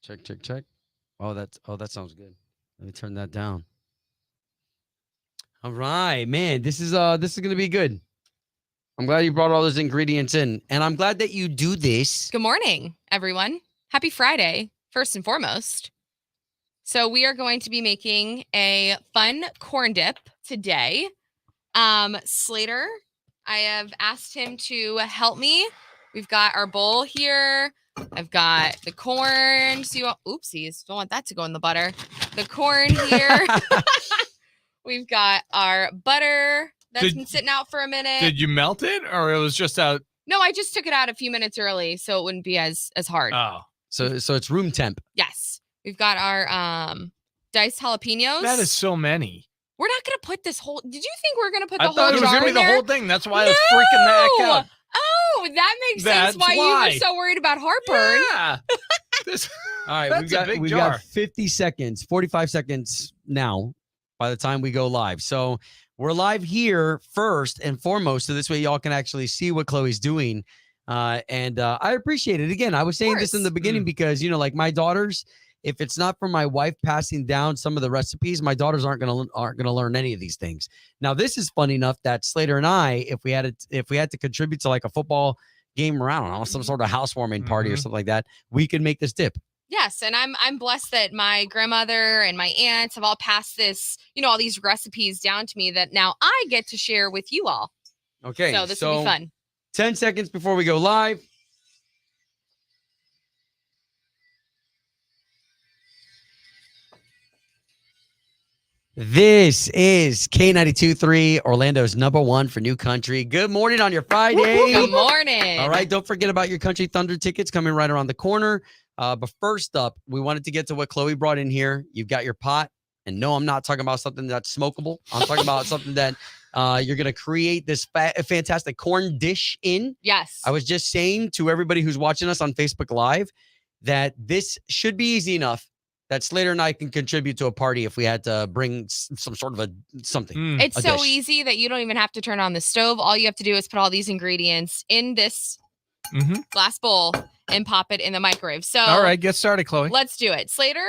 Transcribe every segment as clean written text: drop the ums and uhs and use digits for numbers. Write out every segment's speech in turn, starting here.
Check, check, check. That sounds good. Let me turn that down. All right, man. This is gonna be good. I'm glad you brought all those ingredients in, and I'm glad that you do this. Good morning, everyone. Happy Friday, first and foremost. So we are going to be making a fun corn dip today. Slater, I have asked him to help me. We've got our bowl here. I've got the corn. So oopsies, don't want that to go in the butter. The corn here. We've got our butter that's been sitting out for a minute. Did you melt it, or it was just out? No, I just took it out a few minutes early, so it wouldn't be as hard. Oh, so it's room temp. Yes, we've got our diced jalapenos. That is so many. We're not gonna put this whole. Did you think we were gonna put the I whole thought it was jar gonna be in the there? whole thing. That's why I was freaking the heck out. Oh, that makes sense. Why you were so worried about heartburn? Yeah. All right, we've got 50 seconds, 45 seconds now by the time we go live. So we're live here first and foremost, so this way y'all can actually see what Chloe's doing. And I appreciate it. Again, I was saying this in the beginning because, like my daughters, if it's not for my wife passing down some of the recipes, my daughters aren't gonna learn any of these things. Now, this is funny enough that Slater and I, if we had to contribute to like a football game or I don't know, some sort of housewarming party or something like that, we could make this dip. Yes, and I'm blessed that my grandmother and my aunts have all passed this, all these recipes down to me that now I get to share with you all. Okay, so this will be fun. 10 seconds before we go live. This is K92.3, Orlando's #1 for New Country. Good morning on your Friday. Good morning. All right, don't forget about your Country Thunder tickets coming right around the corner. But first up, we wanted to get to what Chloe brought in here. You've got your pot. And no, I'm not talking about something that's smokable. I'm talking about something that you're going to create this fantastic corn dish in. Yes. I was just saying to everybody who's watching us on Facebook Live that this should be easy enough that Slater and I can contribute to a party if we had to bring some sort of something. It's so easy that you don't even have to turn on the stove. All you have to do is put all these ingredients in this glass bowl and pop it in the microwave. So, all right, get started, Chloe. Let's do it. Slater,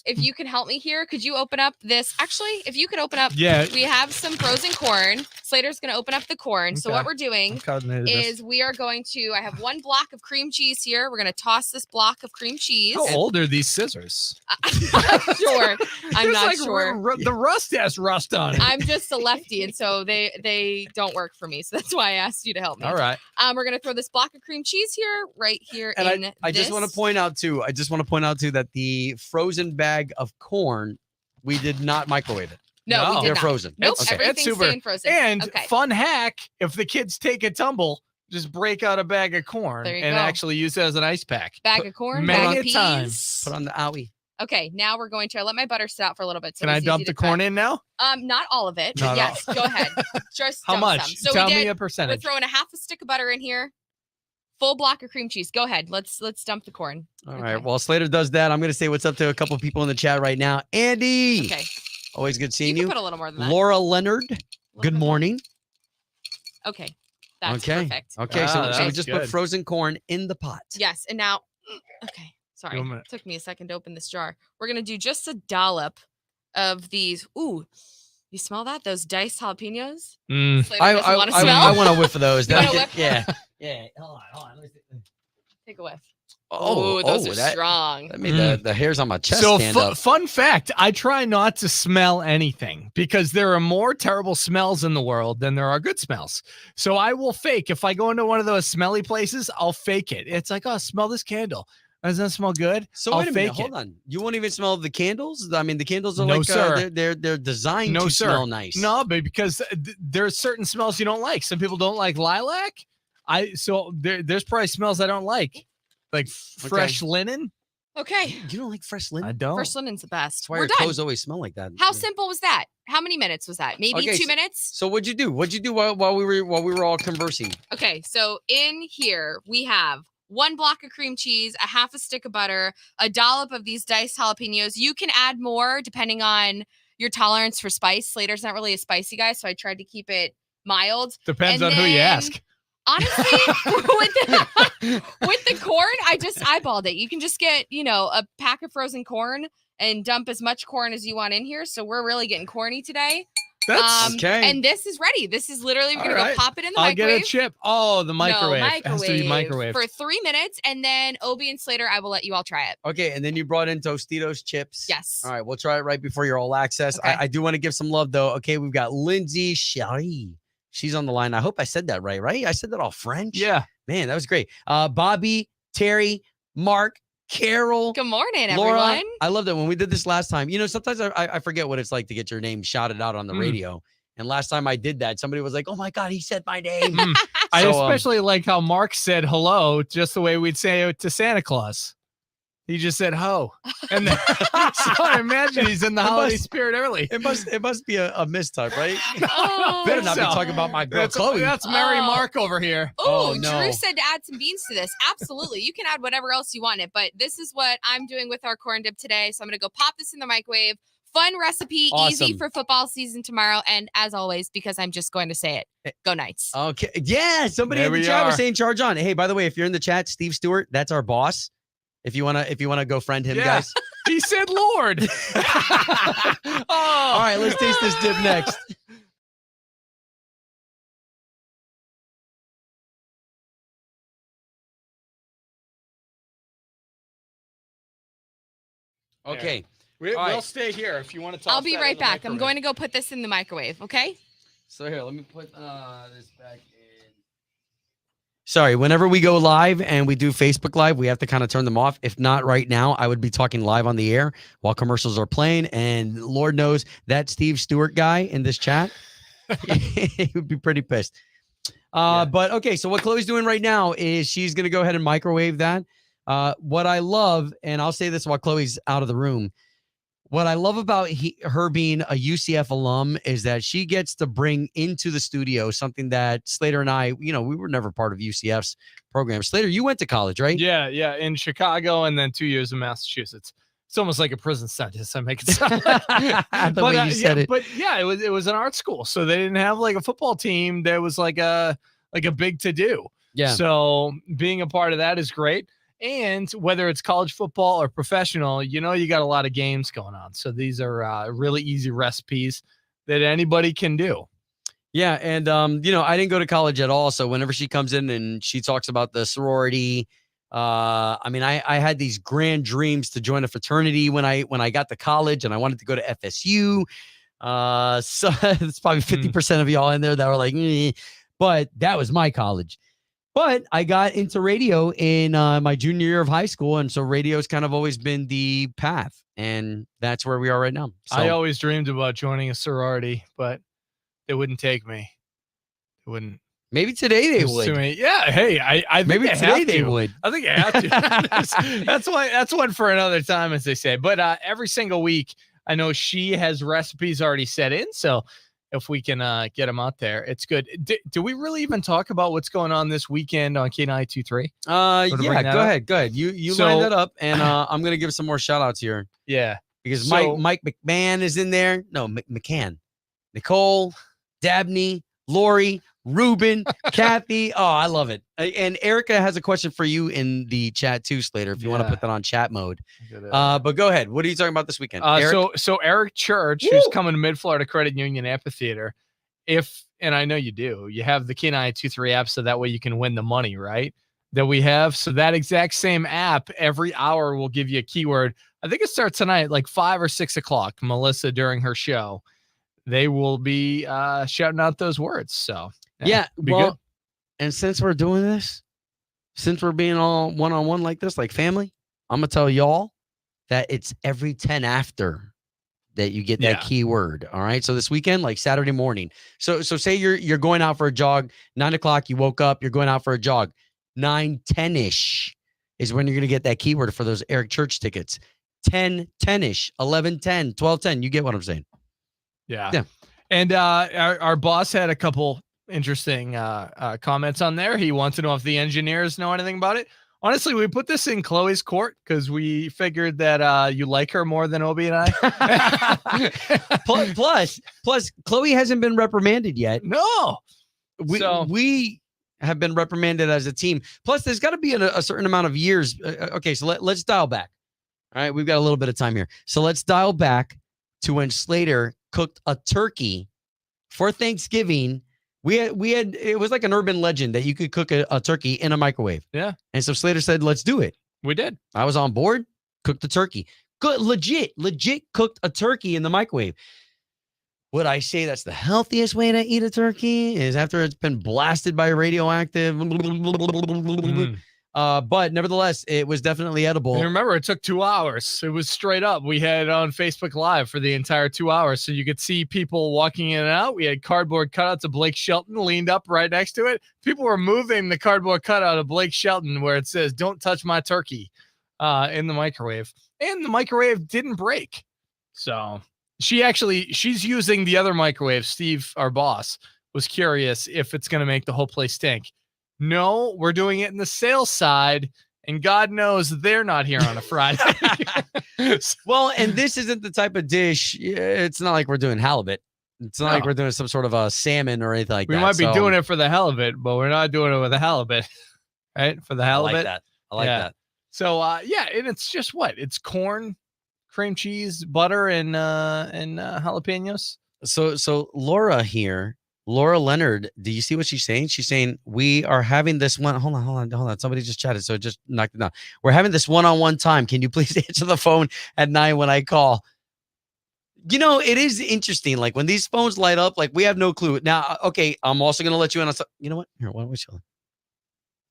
if you can help me here, could you open up this? Actually, if you could open up, we have some frozen corn. Slater's going to open up the corn. Okay. So what we're doing is we are going to, I have one block of cream cheese here. We're going to toss this block of cream cheese. How old are these scissors? I'm not sure. I'm not sure. The rust has rust on it. I'm just a lefty, and so they don't work for me. So that's why I asked you to help me. All right. We're going to throw this block of cream cheese here, right here. And I just want to point out too, that the frozen bag of corn, we did not microwave it. No, we did they're not. frozen. Nope, everything's staying frozen. And fun hack, if the kids take a tumble, just break out a bag of corn and actually use it as an ice pack. Bag of corn, bag of peas. Put on the owie. Okay, now we're going to let my butter sit out for a little bit. So can I dump the corn in now? Not all of it, but yes, go ahead. Just how much? Some. So tell me a percentage. We're throwing a half a stick of butter in here. Full block of cream cheese. Go ahead. Let's dump the corn. All right. While Slater does that, I'm going to say what's up to a couple of people in the chat right now. Andy. Okay. Always good seeing you. You can put a little more than that. Laura Leonard. Good morning. Okay. That's perfect. Okay. So we just put frozen corn in the pot. Yes. And now, okay. Sorry. It took me a second to open this jar. We're going to do just a dollop of these. Ooh. You smell that? Those diced jalapenos? I want a whiff of those. Yeah. Yeah. Hold on. Take a whiff. Oh, those are strong. That made the hairs on my chest stand up. Fun fact, I try not to smell anything because there are more terrible smells in the world than there are good smells. So I will fake. If I go into one of those smelly places, I'll fake it. It's like, oh, smell this candle. Doesn't that smell good? So wait a minute, hold on. You won't even smell the candles? I mean, the candles are they're designed to smell nice. No, but because there's certain smells you don't like. Some people don't like lilac. There's probably smells I don't like fresh linen. Okay. You don't like fresh linen? I don't. Fresh linen's the best. That's why your clothes always smell like that. How simple was that? How many minutes was that? Maybe 2 minutes? So what'd you do? What'd you do while we were all conversing? Okay, so in here we have one block of cream cheese, a half a stick of butter, a dollop of these diced jalapenos. You can add more depending on your tolerance for spice. Slater's not really a spicy guy, so I tried to keep it mild. Depends on who you ask. Honestly, with the corn, I just eyeballed it. You can just get, a pack of frozen corn and dump as much corn as you want in here. So we're really getting corny today. That's okay. And this is ready. This is literally, we're going to go pop it in the microwave. I'll get a chip. Oh, the microwave. No, microwave. It has to be microwaved. For 3 minutes. And then Obie and Slater, I will let you all try it. Okay. And then you brought in Tostitos chips. Yes. All right. We'll try it right before your all access. Okay. I do want to give some love, though. Okay. We've got Lindsay Shari. She's on the line. I hope I said that right? I said that all French. Yeah. Man, that was great. Bobby, Terry, Mark, Carol. Good morning, Laura, everyone. I love that when we did this last time. Sometimes I forget what it's like to get your name shouted out on the radio. And last time I did that, somebody was like, "Oh my God, he said my name." I especially like how Mark said hello, just the way we'd say it to Santa Claus. He just said ho, and then, so I imagine he's in the holiday spirit early. It must be a mistype, right? Oh, Better not be talking about my girl Chloe. That's Mary Mark over here. Oh, no. Drew said to add some beans to this. Absolutely. You can add whatever else you want it, but this is what I'm doing with our corn dip today. So I'm going to go pop this in the microwave. Fun recipe, Awesome. Easy for football season tomorrow. And as always, because I'm just going to say it, go Knights. Okay. Yeah. Somebody There in the we chat was are. saying charge on. Hey, by the way, if you're in the chat, Steve Stewart, that's our boss. If you wanna go friend him, guys. He said Lord. All right, let's taste this dip next. Okay. We'll stay here if you want to talk. I'll be right back. I'm going to go put this in the microwave, okay? So here, let me put this back in. Sorry, whenever we go live and we do Facebook Live, we have to kind of turn them off. If not right now, I would be talking live on the air while commercials are playing. And Lord knows that Steve Stewart guy in this chat, he would be pretty pissed. But okay, so what Chloe's doing right now is she's going to go ahead and microwave that. What I love, and I'll say this while Chloe's out of the room, what I love about her being a UCF alum is that she gets to bring into the studio something that Slater and I, we were never part of UCF's program. Slater, you went to college, right? Yeah, in Chicago and then 2 years in Massachusetts. It's almost like a prison sentence. I make it sound like. The way you said it. But yeah, it was an art school, so they didn't have like a football team. There was like a big to do. Yeah. So being a part of that is great. And whether it's college football or professional, you got a lot of games going on. So these are really easy recipes that anybody can do. Yeah. And, I didn't go to college at all. So whenever she comes in and she talks about the sorority, I had these grand dreams to join a fraternity when I got to college and I wanted to go to FSU. So it's probably 50% of y'all in there that were like, but that was my college. But I got into radio in my junior year of high school. And so radio's kind of always been the path. And that's where we are right now. So, I always dreamed about joining a sorority, but they wouldn't take me. They wouldn't. Maybe today they would. Yeah. Hey, I think maybe today they would. I think you have to. That's one for another time, as they say. But every single week, I know she has recipes already set in. So if we can get them out there, it's good. Do we really even talk about what's going on this weekend on K923? Yeah, go ahead. You line that up, and I'm gonna give some more shout outs here. Yeah, because Mike McMahon is in there. No, McCann, Nicole, Dabney, Lori, Ruben, Kathy. Oh, I love it. And Erica has a question for you in the chat too, Slater, if you want to put that on chat mode. But go ahead. What are you talking about this weekend? So Eric Church, who's coming to Mid-Florida Credit Union Amphitheater, and I know you do, you have the K923 app, so that way you can win the money, right? That we have. So that exact same app every hour will give you a keyword. I think it starts tonight, like 5 or 6 o'clock. Melissa, during her show, they will be shouting out those words. So yeah, good. And since we're doing this, since we're being all one-on-one like this, like family, I'm gonna tell y'all that it's every 10 after that you get that keyword. All right. So this weekend, like Saturday morning. So say you're going out for a jog, 9 o'clock, you woke up, you're going out for a jog. 9:10-ish is when you're gonna get that keyword for those Eric Church tickets. 10:10-ish, 11:10, 12:10. You get what I'm saying? Yeah. And our boss had a couple interesting comments on there. He wants to know if the engineers know anything about it. Honestly, we put this in Chloe's court because we figured that you like her more than Obie and I. plus, Chloe hasn't been reprimanded yet. No. We have been reprimanded as a team. Plus, there's got to be a certain amount of years. Okay, so let's dial back. All right, we've got a little bit of time here. So let's dial back to when Slater cooked a turkey for Thanksgiving. We had it was like an urban legend that you could cook a turkey in a microwave. Yeah. And so Slater said, let's do it. We did. I was on board, cooked the turkey. Good, legit cooked a turkey in the microwave. Would I say that's the healthiest way to eat a turkey is after it's been blasted by radioactive? But nevertheless, it was definitely edible. And remember, it took 2 hours. It was straight up. We had it on Facebook Live for the entire 2 hours. So you could see people walking in and out. We had cardboard cutouts of Blake Shelton leaned up right next to it. People were moving the cardboard cutout of Blake Shelton where it says, "Don't touch my turkey," in the microwave. And the microwave didn't break. So she's using the other microwave. Steve, our boss, was curious if it's going to make the whole place stink. No, we're doing it in the sales side, and God knows they're not here on a Friday. Well, and this isn't the type of dish. It's not like we're doing halibut. It's not like we're doing some sort of a salmon or anything like that. We might be doing it for the hell of it, but we're not doing it with a halibut, right? For the halibut. I like that. So, and it's just what? It's corn, cream cheese, butter, and jalapenos. So Laura here. Laura Leonard, do you see what she's saying? She's saying, we are having this one. Hold on. Somebody just chatted, so just knocked it down. We're having this one-on-one time. Can you please answer the phone at 9 when I call? You know, it is interesting. Like when these phones light up, like we have no clue. Now, okay, I'm also going to let you in on you know what? Here, why don't we show?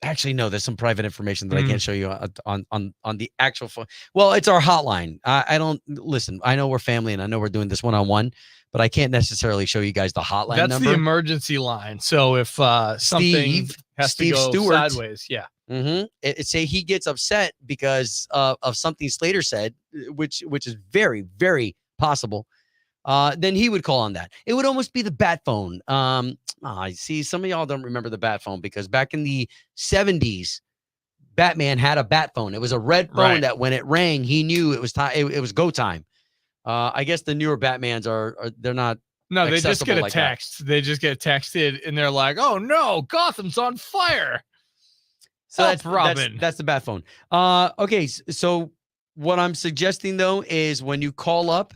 Actually, no, there's some private information that I can't show you on the actual phone. Well, it's our hotline. I don't listen. I know we're family and I know we're doing this one-on-one, but I can't necessarily show you guys the hotline number. That's the emergency line. So if something has to go sideways, it say he gets upset because of something Slater said, which is very, very possible. Then he would call on that. It would almost be the bat phone. I see some of y'all don't remember the bat phone because back in the 70s, Batman had a bat phone. It was a red phone that when it rang, he knew it was time. It was go time. I guess the newer Batmans they're not. No, they just get a text. They just get texted and they're like, "Oh no, Gotham's on fire." So that's Robin. That's the bat phone. Okay, so what I'm suggesting though is when you call up,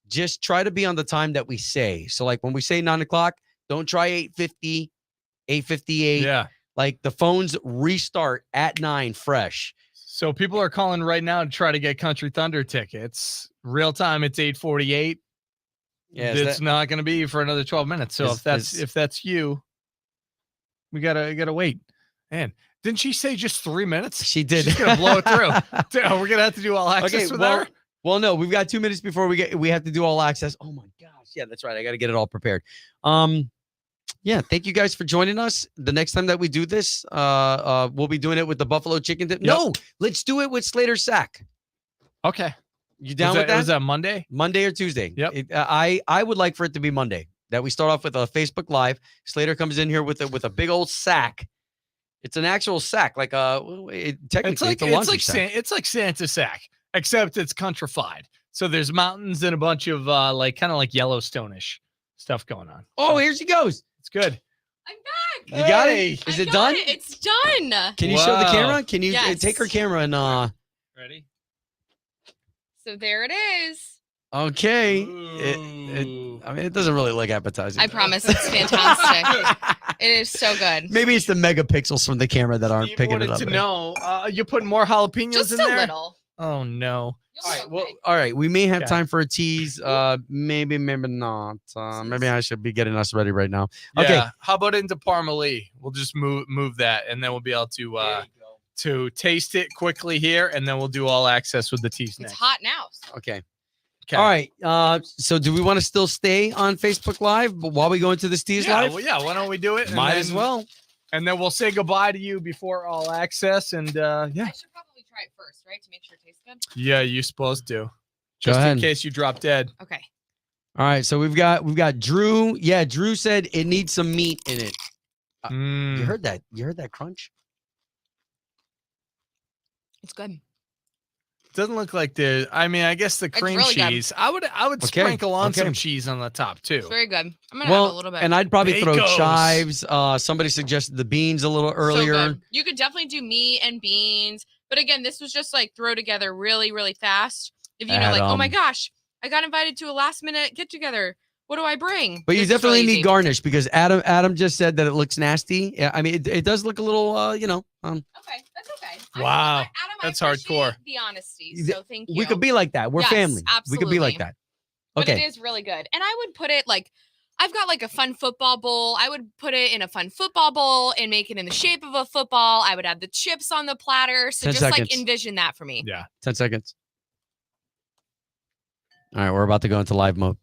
just try to be on the time that we say. So like when we say 9 o'clock, don't try 8:50, 8:58. Yeah. Like the phones restart at 9 fresh. So people are calling right now to try to get Country Thunder tickets. Real time, it's 8:48. Yeah, it's not going to be for another 12 minutes. So if that's you, we gotta wait. Man, didn't she say just 3 minutes? She did. She's gonna blow it through. We're gonna have to do all access with her. Well, no, we've got 2 minutes before we have to do all access. Oh my gosh. Yeah, that's right. I got to get it all prepared. Yeah, thank you guys for joining us. The next time that we do this, we'll be doing it with the buffalo chicken dip. Yep. No, let's do it with Slater Sack. Okay. You down with that? Was that Monday? Monday or Tuesday? Yep. I would like for it to be Monday. That we start off with a Facebook Live. Slater comes in here with a big old sack. It's an actual sack, like technically it's a laundry sack. It's like Santa sack, except it's countrified. So there's mountains and a bunch of kind of like Yellowstone-ish stuff going on. Oh, here she goes. It's good. I'm back. You got it? Is it done? It's done. Can you show the camera? Can you take her camera and ready? So there it is. Okay. It doesn't really look appetizing. I promise it's fantastic. It is so good. Maybe it's the megapixels from the camera that aren't picking it up. You put more jalapenos just in there? Just a little. Oh no. All right. We may have time for a tease. Maybe not. Maybe I should be getting us ready right now. Okay. Yeah. How about into Parmalee? We'll just move that, and then we'll be able to taste it quickly here, and then we'll do all access with the teas next. It's hot now. Okay. All right. So do we want to still stay on Facebook Live while we go into this tease live? Well, yeah. Why don't we do it? Might as well. And then we'll say goodbye to you before all access. And I should probably try it first, right, to make sure it tastes good. Yeah, you're supposed to. Just in case you drop dead. Okay. All right. So we've got Drew. Yeah, Drew said it needs some meat in it. You heard that? You heard that crunch? It's good. doesn't look like the. I mean, I guess the cream really good. cheese. I would sprinkle on some cheese on the top too. It's very good. I'm gonna have a little bit. And I'd probably throw Bacos. chives. Somebody suggested the beans a little earlier. So good. You could definitely do meat and beans, but again, this was just like throw together really, really fast. If you know, like, oh my gosh, I got invited to a last minute get together. What do I bring? But you definitely really need garnish because Adam just said that it looks nasty. Yeah, I mean, it does look a little, Okay, that's okay. Wow, Adam, that's I appreciate hardcore. The honesty. So thank you. we could be like that. We're Yes, family. absolutely. We could be like that. Okay. But it is really good. And I would put it like, I've got like a fun football bowl. I would put it in a fun football bowl and make it in the shape of a football. I would have the chips on the platter. So 10 just seconds. like envision that for me. Yeah. 10 seconds. All right, we're about to go into live mode.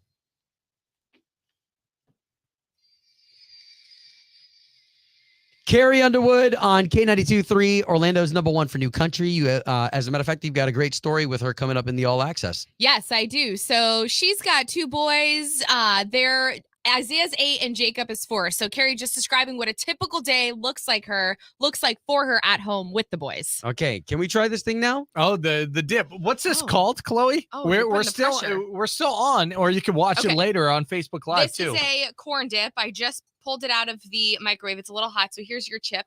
Carrie Underwood on K92.3, Orlando's #1 for new country. You, as a matter of fact, you've got a great story with her coming up in the All Access. Yes, I do. So she's got 2 boys. They're Isaiah's 8 and Jacob is 4. So Carrie just describing what a typical day looks like for her at home with the boys. Okay, can we try this thing now? Oh, the dip. What's this called, Chloe? Oh, we're still on, or you can watch it later on Facebook Live this too. This is a corn dip. I just pulled it out of the microwave. It's a little hot. So here's your chip.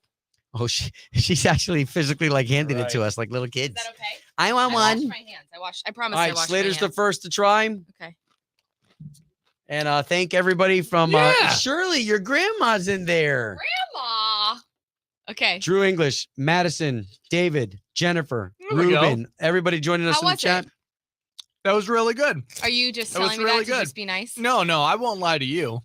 Oh, she's actually physically like handing it to us like little kids. Is that okay? I want one. I washed my hands. I promise. All I right, washed Slater's my the first to try. Okay. And thank everybody from Shirley, your grandma's in there. Grandma. Okay. Drew English, Madison, David, Jennifer, There we go. Ruben, everybody joining us How in the was chat. it? That was really good. Are you just That was telling me really that to good. just be nice? No, I won't lie to you.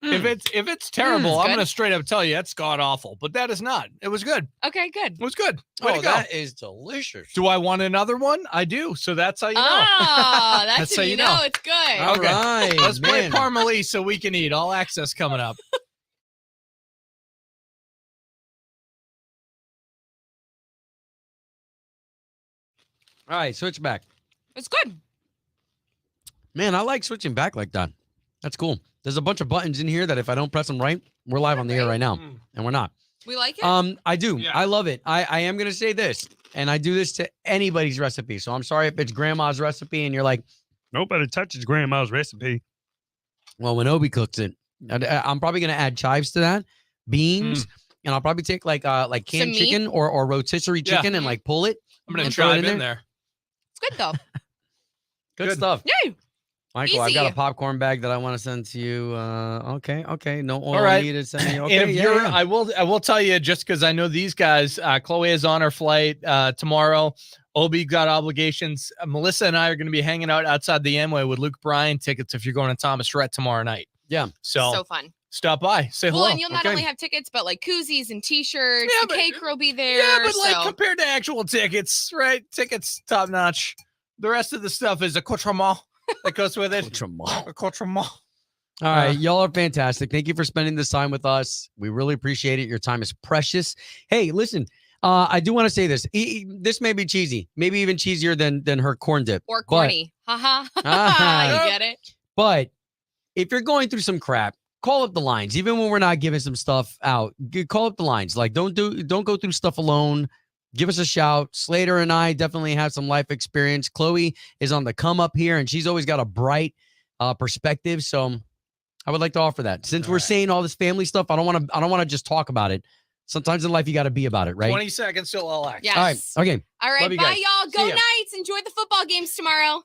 If it's terrible, I'm good. gonna straight up tell you it's god awful. But that is not. It was good. Okay, good. It was good. Way to go. That is delicious. Do I want another one? I do. So that's how you know. Oh, that's That's how how you you know know. it's good. All Okay. right, Let's play man. Parmalee so we can eat. All Access coming up. All right, switch back. It's good. Man, I like switching back like that. That's cool. There's a bunch of buttons in here that if I don't press them right, we're live on the air right now, and we're not. We like it. I do. Yeah. I love it. I am gonna say this, and I do this to anybody's recipe. So I'm sorry if it's grandma's recipe and you're like, nobody touches grandma's recipe. well, when Obie cooks it, I'm probably gonna add chives to that, beans, and I'll probably take like canned Some meat? chicken or rotisserie Yeah. chicken and like pull it. I'm gonna And throw it chive in in there. It's good though. Good Good. stuff. Yay. Michael, I've got a Easy. popcorn bag that I want to send to you. Okay. No oil All right. needed. Send me. Okay, If you're, I will tell you just because I know these guys. Chloe is on her flight tomorrow. Obie got obligations. Melissa and I are going to be hanging out outside the Amway with Luke Bryan tickets if you're going to Thomas Rhett tomorrow night. Yeah. So fun. stop by, say hello. Well, and you'll not Okay. only have tickets, but like koozies and T-shirts. Yeah, the but- cake will be there. Yeah, but like so- compared to actual tickets, right? Tickets top notch. The rest of the stuff is accoutrement that goes with it. Accoutrement. All right, y'all are fantastic. Thank you for spending this time with us. We really appreciate it. Your time is precious. Hey, listen, I do want to say this. This may be cheesy, maybe even cheesier than her corn dip. or corny. Haha. Ah. You get it? But if you're going through some crap, call up the lines. Even when we're not giving some stuff out, call up the lines. Like don't go through stuff alone. Give us a shout. Slater and I definitely have some life experience. Chloe is on the come up here, and she's always got a bright perspective. So I would like to offer that. Since we're saying all this family stuff, I don't want to just talk about it. Sometimes in life you got to be about it, right? 20 seconds till all Access. Yes. All right. Okay. All right. Love you Bye, guys. y'all. Go See ya. Knights. Enjoy the football games tomorrow.